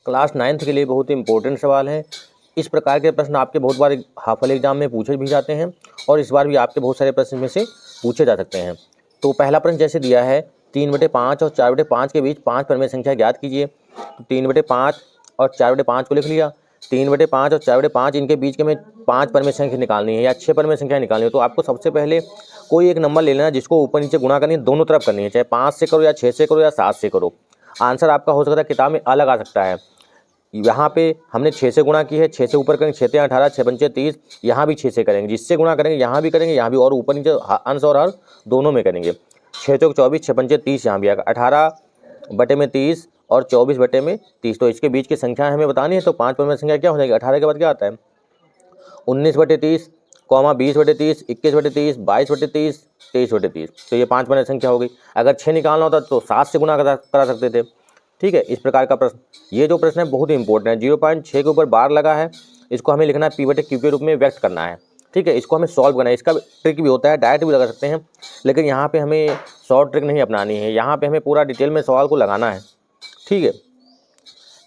Class 9th के लिए बहुत ही इंपॉर्टेंट सवाल है। इस प्रकार के प्रश्न आपके बहुत बार हाफल एग्जाम में पूछे भी जाते हैं और इस बार भी आपके बहुत सारे प्रश्न में से पूछे जा सकते हैं। तो पहला प्रश्न जैसे दिया है 3/5 और 4/5 के बीच 5 परमेय संख्या ज्ञात कीजिए। तो 3/5 और 4/5 को लिख लिया। 3/5 और 4/5 इनके बीच के में 5 परमेय संख्या निकालनी है या 6 परमेय संख्या निकालनी है। तो आपको सबसे पहले कोई एक नंबर ले लेना जिसको ऊपर नीचे गुणा करनी है, दोनों तरफ करनी है, चाहे 5 से करो या 6 से करो या 7 से करो। आंसर आपका हो सकता है किताब में अलग आ सकता है। यहाँ पे हमने 6 से गुणा की है, 6 से ऊपर करेंगे 6 × 18, 6 × 5 = 30। यहाँ भी 6 से करेंगे, जिससे गुणा करेंगे यहाँ भी करेंगे, यहाँ भी, और ऊपर नीचे अंश और हर दोनों में करेंगे। 6 × 4 = 24, 6 × 5 = 30, यहाँ भी आएगा 18/30 और 24/30। तो इसके बीच की संख्या हमें बतानी है। तो 5 परमेय संख्या क्या हो जाएगी? 18 के बाद क्या आता है? 19/30, 20/30, 21/30, 22/30, 23/30। तो ये 5 परमेय संख्या हो गई। अगर 6 निकालना होता तो 7 से गुणा करा सकते थे। ठीक है, इस प्रकार का प्रश्न। ये जो प्रश्न है बहुत ही इंपॉर्टेंट है। 0.6 के ऊपर बार लगा है, इसको हमें लिखना है P/Q के रूप में व्यक्त करना है। ठीक है, इसको हमें सॉल्व करना है। इसका ट्रिक भी होता है, डायरेक्ट भी लगा सकते हैं, लेकिन यहाँ पे हमें शॉर्ट ट्रिक नहीं अपनानी है। यहाँ पे हमें पूरा डिटेल में सवाल को लगाना है। ठीक है,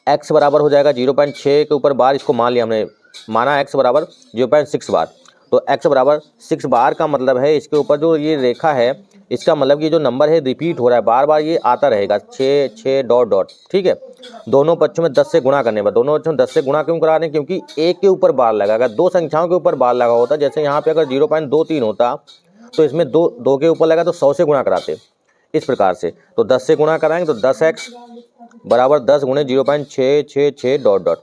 x बराबर हो जाएगा 0.6 के ऊपर बार, इसको मान लिया हमने, माना x बराबर 0.6 बार। तो x बराबर 6 बार का मतलब है इसके ऊपर जो ये रेखा है, इसका मतलब ये जो नंबर है रिपीट हो रहा है, बार बार ये आता रहेगा, 6 6 डॉट डॉट। ठीक है, दोनों पक्षों में 10 से गुणा करने पर, दोनों पक्षों में 10 से गुणा क्यों करा रहे हैं? क्योंकि एक के ऊपर बार लगा। अगर दो संख्याओं के ऊपर बार लगा होता, जैसे यहाँ पे अगर 0.23 होता तो इसमें दो के ऊपर लगा तो 100 से गुणा कराते, इस प्रकार से। तो 10 से गुणा कराएंगे तो 10x बराबर 10 × 0.666 डॉट डॉट।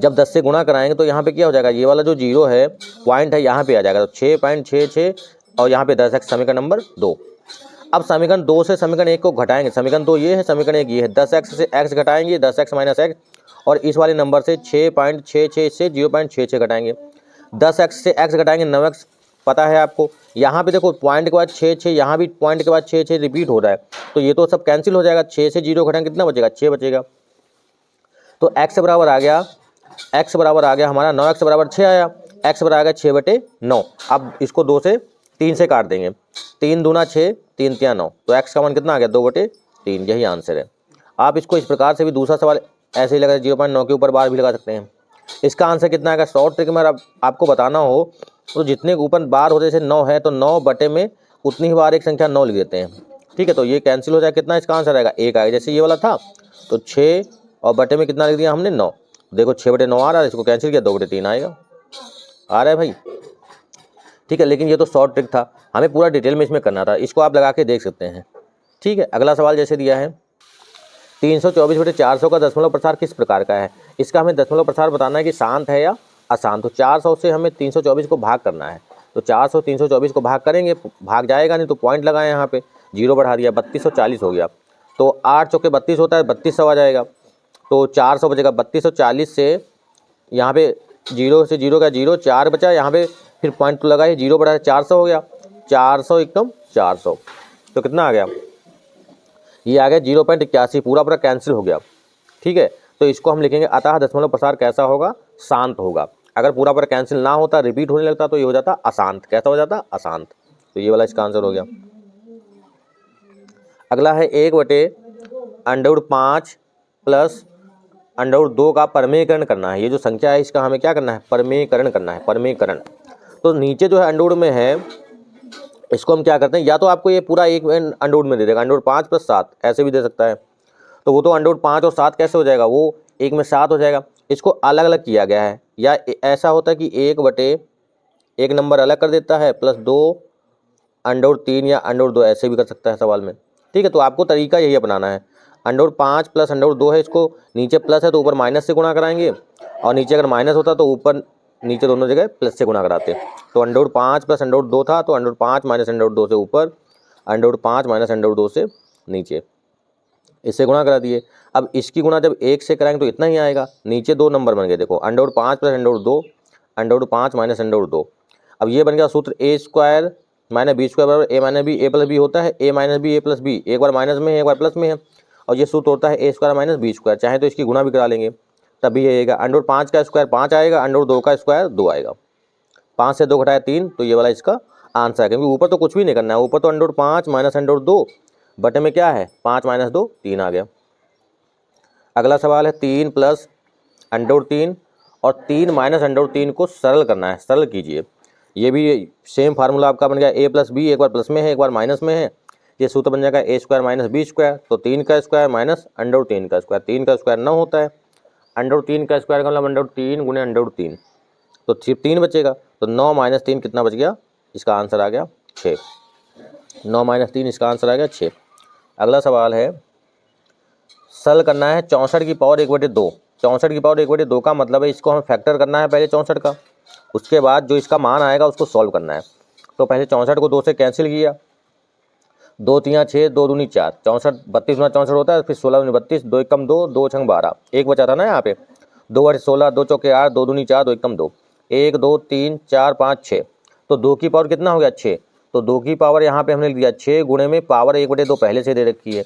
जब 10 से गुणा कराएंगे तो यहाँ पे क्या हो जाएगा? ये वाला जो 0 है पॉइंट है यहाँ पे आ जाएगा, तो 6.66 और यहाँ पे 10x, समीकरण नंबर 2। अब समीकरण 2 से समीकरण 1 को घटाएंगे। समीकरण 2 ये है, समीकरण 1 ये है। 10x से x घटाएंगे, 10x - x, और इस वाले नंबर से 6.66 से 0.66 घटाएंगे। 10x से x घटाएंगे 9x, पता है आपको। यहाँ पे देखो पॉइंट के बाद 6 6, यहाँ भी पॉइंट के बाद 6 6 रिपीट हो रहा है, तो ये तो सब कैंसिल हो जाएगा। 6 से 0 घटाएंगे कितना बचेगा? 6 बचेगा। तो x बराबर आ गया, x बराबर आ गया हमारा 9x बराबर 6 आया, x बराबर आ गया 6/9। अब इसको 2 से 3 से काट देंगे, 3 दूना 6, 3 तिया 9, तो x का मान कितना आ गया? 2/3। यही आंसर है। आप इसको इस प्रकार से भी दूसरा सवाल ऐसे ही लगा 0.9 के ऊपर बार भी लगा सकते हैं। इसका आंसर कितना आएगा? शॉर्ट ट्रिक में आपको बताना हो तो जितने ऊपर बार होते, जैसे 9 है तो 9 बटे में उतनी ही बार एक संख्या 9 लिख देते हैं। ठीक है, तो ये कैंसिल हो जाए, कितना इसका आंसर आएगा? 1 आएगा। जैसे ये वाला था तो 6 और बटे में कितना लिख दिया हमने? 9। देखो 6/9 आ रहा है, इसको कैंसिल किया, 2/3 आएगा। आ रहा है भाई? ठीक है, लेकिन ये तो शॉर्ट ट्रिक था, हमें पूरा डिटेल में इसमें करना था। इसको आप लगा के देख सकते हैं। ठीक है, अगला सवाल जैसे दिया है 324/400 का दशमलव प्रसार किस प्रकार का है? इसका हमें दशमलव प्रसार बताना है कि शांत है या अशांत। तो 400 से हमें 324 को भाग करना है। तो 400 324 को भाग करेंगे, भाग जाएगा नहीं तो पॉइंट लगाए, यहाँ पे 0 बढ़ा दिया, 3240 हो गया। तो 8 चौके 32 होता है, 3200 आ जाएगा। तो 400 बचेगा, 3240 से यहाँ पे 0 से 0 का 0, 4 बचा, यहाँ पे फिर पॉइंट तो लगाए, 0 बढ़ा 400 हो गया, 400 एकदम 400। तो कितना आ गया? ये आ गया 0.81, पूरा पूरा कैंसिल हो गया। ठीक है, तो इसको हम लिखेंगे अतः दशमलव प्रसार कैसा होगा? शांत होगा। अगर पूरा पूरा कैंसिल ना होता, रिपीट होने लगता, तो ये हो जाता अशांत। कैसा हो जाता? अशांत। तो ये वाला इसका आंसर हो गया। अगला है 1/√5 प्लस √2 का परमेयकरण करना है। ये जो संख्या है इसका हमें क्या करना है? परमेयकरण करना है, परमेयकरण। तो नीचे जो है अंडर में है, इसको हम क्या करते हैं, या तो आपको ये पूरा एक अंडर में दे देगा, √5 + 7 ऐसे भी दे सकता है। तो वो तो √5 और 7 कैसे हो जाएगा? वो 1 में 7 हो जाएगा। इसको अलग अलग किया गया है, या ऐसा होता है कि 1/1 नंबर अलग कर देता है, +2 √3 या √2 ऐसे भी कर सकता है सवाल में। ठीक है, तो आपको तरीका यही अपनाना है। √5 + √2 है, इसको नीचे प्लस है तो ऊपर माइनस से गुणा कराएंगे, और नीचे अगर माइनस होता तो ऊपर नीचे दोनों जगह प्लस से गुणा कराते। तो √5 + √2 था, तो √5 - √2 से ऊपर, √5 - √2 से नीचे, इससे गुणा करा दिए। अब इसकी गुणा जब 1 से कराएंगे तो इतना ही आएगा। नीचे 2 नंबर बन गए, देखो √5 + √2, √5 - √2। अब ये बन गया सूत्र a² - b² बराबर a - b, a + b होता है a - b a + b, एक बार माइनस में है एक बार प्लस में है, और ये सूत्र होता है a² - b²। चाहे तो इसकी गुणा भी करा लेंगे, तब भी आएगा। √5 का स्क्वायर 5 आएगा, √2 का स्क्वायर 2 आएगा। 5 से 2 घटाया 3, तो ये वाला इसका आंसर है। क्योंकि ऊपर तो कुछ भी नहीं करना है, ऊपर तो √5 - √2 बटे में क्या है? 5 - 2 3 आ गया। अगला सवाल है 3 प्लस √3 और 3 माइनस √3 को सरल करना है, सरल कीजिए। ये भी सेम फार्मूला आपका बन गया a प्लस बी, एक बार प्लस में है एक बार माइनस में है, ये सूत्र बन जाएगा a square minus B square. तो 3 का स्क्वायर माइनस √3 का स्क्वायर, 3 का स्क्वायर 9 होता है, √3 का स्क्वायर का मतलब √3 गुणे √3, तो सिर्फ 3 बचेगा। तो 9 माइनस 3 कितना बच गया, इसका आंसर आ गया 6। 9 माइनस 3 इसका आंसर आ गया 6। अगला सवाल है सरल करना है 64 की पावर 1/2। 64 की पावर 1/2 का मतलब है इसको हमें फैक्टर करना है पहले 64 का, उसके बाद जो इसका मान आएगा उसको सॉल्व करना है। तो पहले 64 को 2 से कैंसिल किया, 2 3 6, 2 दूनी 4, 64 32 में 64 होता है, फिर 16 दूनी 32, 2 एकम 2, 2 छंग 12, एक बचा था ना यहाँ पे, 2 बटे 16, 2 चौके 8, 2 दूनी 4, 2 एकम 2, 1 2 3 4 5 6, तो 2 की पावर कितना हो गया 6। तो 2 की पावर यहाँ पे हमने लिख दिया 6 गुणे में पावर 1/2 पहले से दे रखी है,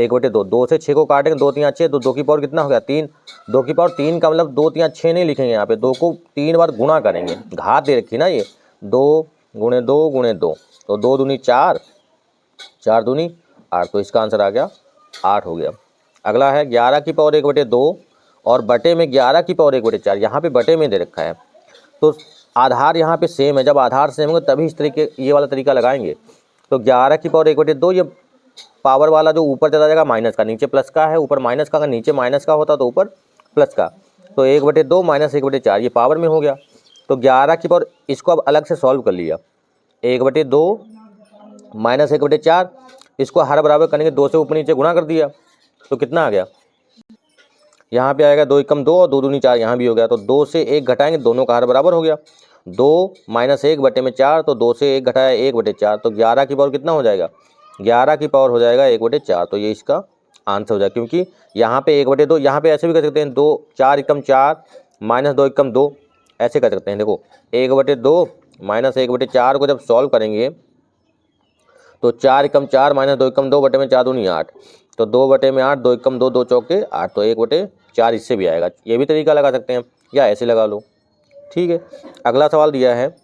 1/2, 2 से 6 को काटेंगे, 2 3 6, तो 2 की पावर कितना हो गया 3। 2 की पावर 3 का मतलब 2 3 6 नहीं लिखेंगे यहाँ पे, 2 को 3 बार गुणा करेंगे, घात दे रखी ना ये, 2 गुणे 2 गुणे 2, तो 2 दूनी 4, 4 दूनी 8, तो इसका आंसर आ गया 8 हो गया। अगला है 11 की पावर 1/2 और बटे में 11 की पावर 1/4, यहाँ पे बटे में दे रखा है, तो आधार यहाँ पे सेम है, जब आधार सेम होगा तभी इस तरीके ये वाला तरीका लगाएंगे। तो 11 की पावर 1/2, ये पावर वाला जो ऊपर चला जाएगा माइनस का, नीचे प्लस का है, ऊपर माइनस का, अगर नीचे माइनस का होता तो ऊपर प्लस का, तो 1/2 माइनस 1/4 ये पावर में हो गया। तो 11 की पावर इसको अब अलग से सॉल्व कर लिया, 1/2 माइनस 1/4, इसको हर बराबर करने के 2 से ऊपर नीचे गुणा कर दिया, तो कितना आ गया, यहाँ पे आएगा 2 एकम 2 और 2 दूनी 4, यहाँ भी हो गया, तो 2 से 1 घटाएंगे, दोनों का हर बराबर हो गया, 2 माइनस 1 बटे में 4, तो 2 से 1 घटाया 1/4, तो 11 की पावर कितना हो जाएगा, 11 की पावर हो जाएगा 1/4, तो ये इसका आंसर हो जाएगा। क्योंकि यहाँ पे 1/2, यहाँ पे ऐसे भी कर सकते हैं, 2 4 एकम 4 माइनस 2 एकम 2, ऐसे कर सकते हैं। देखो 1/2 माइनस 1/4 को जब सॉल्व करेंगे तो 4 एकम 4 माइनस 2 एकम 2 बटे में 4 दूनी 8, तो 2 बटे में 8, 2 एकम 2, 2 चौके 8, तो 1/4 इससे भी आएगा। ये भी तरीका लगा सकते हैं या ऐसे लगा लो, ठीक है। अगला सवाल दिया है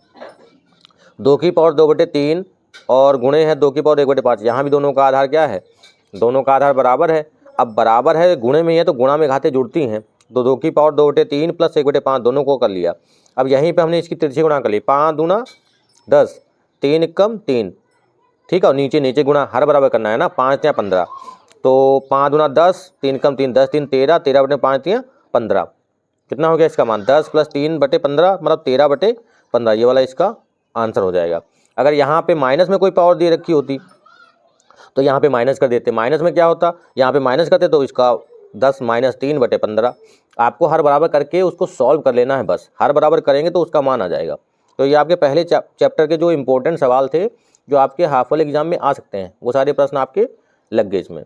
2 की पावर 2/3 और गुणे है 2 की पावर 1/5, यहाँ भी दोनों का आधार क्या है, दोनों का आधार बराबर है। अब बराबर है गुणे में है तो गुणा में घातें जुड़ती हैं, तो 2 की पावर 2/3 प्लस 1/5 दोनों को कर लिया। अब यहीं पे हमने इसकी तिरछी गुणा कर ली, 5 दूना 10, 3 एकम 3, ठीक है, और नीचे नीचे गुणा हर बराबर करना है ना, 5 या 15, तो 5 दूना 10, 3 कम 3, 10 3 13, 13 बटे 5 या 15, कितना हो गया इसका मान, 10 प्लस 3/15 मतलब 13/15, ये वाला इसका आंसर हो जाएगा। अगर यहाँ पे माइनस में कोई पावर दे रखी होती तो यहाँ पे माइनस कर देते, माइनस में क्या होता, यहाँ पे माइनस करते तो इसका 10 माइनस 3/15, आपको हर बराबर करके उसको सॉल्व कर लेना है, बस हर बराबर करेंगे तो उसका मान आ जाएगा। तो ये आपके पहले चैप्टर के जो इंपॉर्टेंट सवाल थे जो आपके हाफ वाले एग्जाम में आ सकते हैं, वो सारे प्रश्न आपके लग गए इसमें।